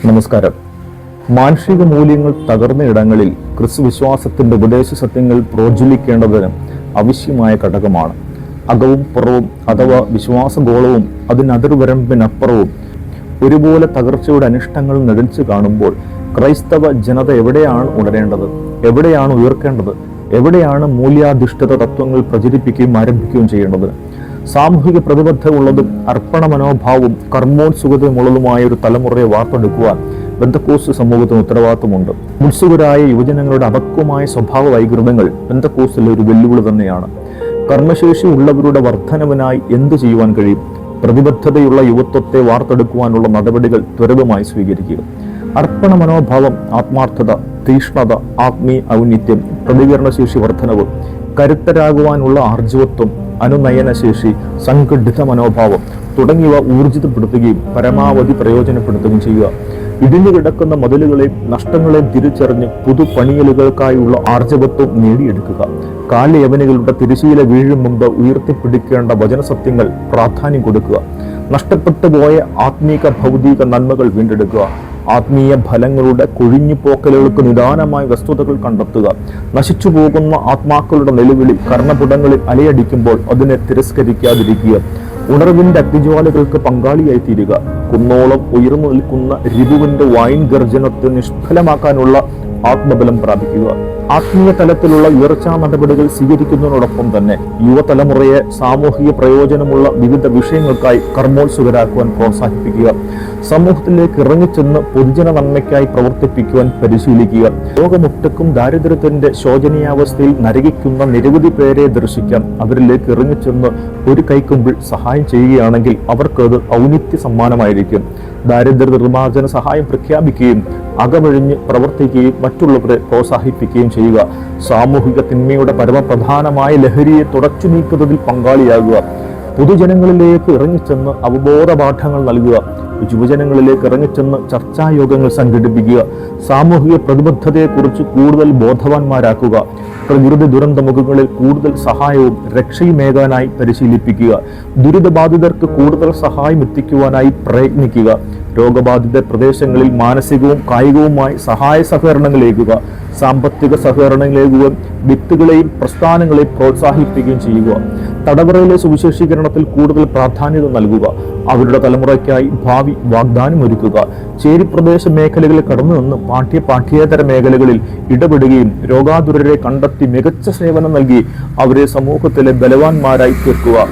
നമസ്കാരം. മാനുഷിക മൂല്യങ്ങൾ തകർന്ന ഇടങ്ങളിൽ ക്രിസ്തുവിശ്വാസത്തിന്റെ ഉപദേശ സത്യങ്ങൾ പ്രോജ്വലിക്കേണ്ടതിന് ആവശ്യമായ ഘടകമാണ്. അകവും പുറവും അഥവാ വിശ്വാസഗോളവും അതിനതിർവരമ്പിനപ്പുറവും ഒരുപോലെ തകർച്ചയുടെ അനിഷ്ടങ്ങൾ നെടിച്ചു കാണുമ്പോൾ ക്രൈസ്തവ ജനത എവിടെയാണ് ഉണരേണ്ടത്, എവിടെയാണ് ഉയർക്കേണ്ടത്, എവിടെയാണ് മൂല്യാധിഷ്ഠിത തത്വങ്ങൾ പ്രചരിപ്പിക്കുകയും ആരംഭിക്കുകയും ചെയ്യേണ്ടത്? സാമൂഹിക പ്രതിബദ്ധതയുള്ളതും അർപ്പണ മനോഭാവവും കർമ്മോത്സുകതയുമുള്ളതുമായ ഒരു തലമുറയെ വാർത്തെടുക്കുവാൻ പെന്തക്കോസ്ത് സമൂഹത്തിന് ഉത്തരവാദിത്വമുണ്ട്. ഉത്സുകരായ യുവജനങ്ങളുടെ അപക്വമായ സ്വഭാവ വൈകൃതങ്ങൾ പെന്തക്കോസ്തിലെ ഒരു വെല്ലുവിളി തന്നെയാണ്. കർമ്മശേഷി ഉള്ളവരുടെ വർധനവിനായി എന്ത് ചെയ്യുവാൻ കഴിയും? പ്രതിബദ്ധതയുള്ള യുവത്വത്തെ വാർത്തെടുക്കുവാനുള്ള നടപടികൾ ത്വരിതമായി സ്വീകരിക്കുക. അർപ്പണ മനോഭാവം, ആത്മാർത്ഥത, തീഷ്ണത, ആത്മീയ ഔന്നിത്യം, പ്രതികരണശേഷി വർധനവ്, കരുത്തരാകുവാനുള്ള ആർജവത്വം, അനുനയനശേഷി, സംഘടിത മനോഭാവം തുടങ്ങിയവ ഊർജിതപ്പെടുത്തുകയും പരമാവധി പ്രയോജനപ്പെടുത്തുകയും ചെയ്യുക. ഇടിഞ്ഞു കിടക്കുന്ന മതിലുകളെയും നഷ്ടങ്ങളെയും തിരിച്ചറിഞ്ഞ് പുതുപണിയലുകൾക്കായുള്ള ആർജവത്വം നേടിയെടുക്കുക. കാലയവനികളുടെ തിരശീല വീഴും മുമ്പ് ഉയർത്തിപ്പിടിക്കേണ്ട വചനസത്യങ്ങൾ പ്രാധാന്യം കൊടുക്കുക. നഷ്ടപ്പെട്ടു പോയ ആത്മീക ഭൗതിക നന്മകൾ വീണ്ടെടുക്കുക. ആത്മീയ ഫലങ്ങളുടെ കൊഴിഞ്ഞുപോക്കലുകൾക്ക് നിദാനമായ വസ്തുതകൾ കണ്ടെത്തുക. നശിച്ചു പോകുന്ന ആത്മാക്കളുടെ നിലവിളി കർണപുടങ്ങളിൽ അലയടിക്കുമ്പോൾ അതിനെ തിരസ്കരിക്കാതിരിക്കുക. ഉണർവിന്റെ അഗ്നിജ്വാലകൾക്ക് പങ്കാളിയായി തീരുക. കുന്നോളം ഉയർന്നു നിൽക്കുന്ന രിപുവിന്റെ വൈൻ ഗർജനത്തെ നിഷ്ഫലമാക്കാനുള്ള ആത്മബലം പ്രാപിക്കുക. ആത്മീയ തലത്തിലുള്ള ഉയർച്ചാ നടപടികൾ സ്വീകരിക്കുന്നതിനോടൊപ്പം തന്നെ യുവതലമുറയെ സാമൂഹിക പ്രയോജനമുള്ള വിവിധ വിഷയങ്ങൾക്കായി കർമ്മോത്സുകരാക്കുവാൻ പ്രോത്സാഹിപ്പിക്കുക. സമൂഹത്തിലേക്ക് ഇറങ്ങിച്ചെന്ന് പൊതുജന നന്മയ്ക്കായി പ്രവർത്തിപ്പിക്കുവാൻ പരിശീലിക്കുക. ലോകമൊട്ടുക്കും ദാരിദ്ര്യത്തിന്റെ ശോചനീയാവസ്ഥയിൽ നരകിക്കുന്ന നിരവധി പേരെ ദർശിക്കാൻ അവരിലേക്ക് ഇറങ്ങിച്ചെന്ന് ഒരു കൈക്കുമ്പിൾ സഹായം ചെയ്യുകയാണെങ്കിൽ അവർക്കത് ഔന്നിത്യ സമ്മാനമായിരിക്കും. ദാരിദ്ര്യ നിർമ്മാർജ്ജന സഹായം പ്രഖ്യാപിക്കുകയും അകമഴിഞ്ഞ് പ്രവർത്തിക്കുകയും മറ്റുള്ളവരെ പ്രോത്സാഹിപ്പിക്കുകയും ചെയ്യുക. സാമൂഹിക തിന്മയുടെ പരമപ്രധാനമായ ലഹരിയെ തുടച്ചു നീക്കുന്നതിൽ പങ്കാളിയാകുക. പൊതുജനങ്ങളിലേക്ക് ഇറങ്ങിച്ചെന്ന് അവബോധ പാഠങ്ങൾ നൽകുക. യുവജനങ്ങളിലേക്ക് ഇറങ്ങിച്ചെന്ന് ചർച്ചായോഗങ്ങൾ സംഘടിപ്പിക്കുക. സാമൂഹിക പ്രതിബദ്ധതയെക്കുറിച്ച് കൂടുതൽ ബോധവാന്മാരാക്കുക. പ്രകൃതി ദുരന്തമുഖങ്ങളിൽ കൂടുതൽ സഹായവും രക്ഷയുമേകാനായി പരിശീലിപ്പിക്കുക. ദുരിതബാധിതർക്ക് കൂടുതൽ സഹായം എത്തിക്കുവാനായി പ്രയത്നിക്കുക. രോഗബാധിത പ്രദേശങ്ങളിൽ മാനസികവും കായികവുമായി സഹായ സഹകരണങ്ങളേകുക. സാമ്പത്തിക സഹകരണങ്ങളേകുകയും വ്യക്തികളെയും പ്രസ്ഥാനങ്ങളെയും പ്രോത്സാഹിപ്പിക്കുകയും ചെയ്യുക. തടവറയിലെ സുവിശേഷീകരണത്തിൽ കൂടുതൽ പ്രാധാന്യത നൽകുക. അവരുടെ തലമുറയ്ക്കായി ഭാവി വാഗ്ദാനമൊരുക്കുക. ചേരിപ്രദേശ മേഖലകളിൽ കടന്നു നിന്ന് പാഠ്യേതര മേഖലകളിൽ ഇടപെടുകയും രോഗാതുരരെ കണ്ടെത്തി മികച്ച സേവനം നൽകി അവരെ സമൂഹത്തിലെ ബലവാന്മാരായി തീർക്കുക.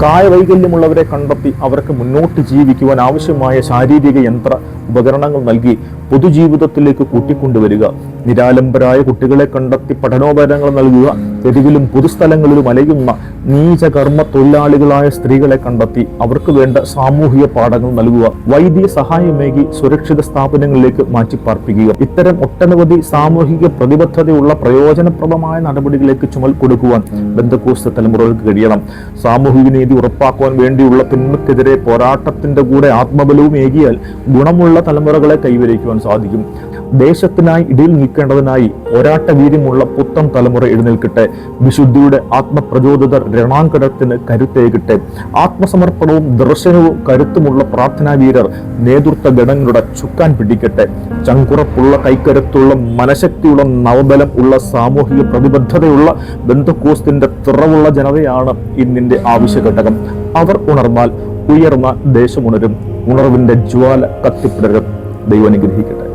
കായവൈകല്യമുള്ളവരെ കണ്ടെത്തി അവർക്ക് മുന്നോട്ട് ജീവിക്കുവാൻ ആവശ്യമായ ശാരീരിക യന്ത്ര ഉപകരണങ്ങൾ നൽകി പൊതുജീവിതത്തിലേക്ക് കൂട്ടിക്കൊണ്ടുവരിക. നിരാലംബരായ കുട്ടികളെ കണ്ടെത്തി പഠനോപകരണങ്ങൾ നൽകുക. തെരുവിലും പൊതുസ്ഥലങ്ങളിലും അലയുന്ന നീചകർമ്മ തൊഴിലാളികളായ സ്ത്രീകളെ കണ്ടെത്തി അവർക്ക് വേണ്ട സാമൂഹിക പാഠങ്ങൾ നൽകുക. വൈദ്യ സഹായമേകി സുരക്ഷിത സ്ഥാപനങ്ങളിലേക്ക് മാറ്റിപ്പാർപ്പിക്കുക. ഇത്തരം ഒട്ടനവധി സാമൂഹിക പ്രതിബദ്ധതയുള്ള പ്രയോജനപ്രദമായ നടപടികളിലേക്ക് ചുമൽ കൊടുക്കുവാൻ പെന്തക്കോസ്ത് തലമുറകൾക്ക് കഴിയണം. സാമൂഹിക നീതി ഉറപ്പാക്കുവാൻ വേണ്ടിയുള്ള തിന്മക്കെതിരെ പോരാട്ടത്തിന്റെ കൂടെ ആത്മബലവും ഏകിയാൽ ഗുണമുള്ള തലമുറകളെ കൈവരിക്കുവാൻ സാധിക്കും. ദേശത്തിനായി ഇടയിൽ നിൽക്കേണ്ടതിനായി പോരാട്ട വീര്യമുള്ള പുത്തൻ തലമുറ എഴുന്നേൽക്കട്ടെ. വിശുദ്ധിയുടെ ആത്മപ്രചോദിതർ രണാങ്കണത്തിന് കരുത്തേകിട്ടെ. ആത്മസമർപ്പണവും ദർശനവും കരുത്തുമുള്ള പ്രാർത്ഥനാ വീരർ നേതൃത്വ ഗണങ്ങളുടെ ചുക്കാൻ പിടിക്കട്ടെ. ചങ്കുറപ്പുള്ള കൈക്കരുത്തുള്ള മനഃശക്തിയുള്ള നവബലം ഉള്ള സാമൂഹിക പ്രതിബദ്ധതയുള്ള പെന്തക്കോസ്തിന്റെ തിറവുള്ള ജനതയാണ് ഇന്നിന്റെ ആവശ്യഘടകം. അവർ ഉണർന്നാൽ ഉയർന്ന ദേശമുണരും. ഉണർവിന്റെ ജ്വാല കത്തിപ്പിടരും. ദൈവം അനുഗ്രഹിക്കട്ടെ.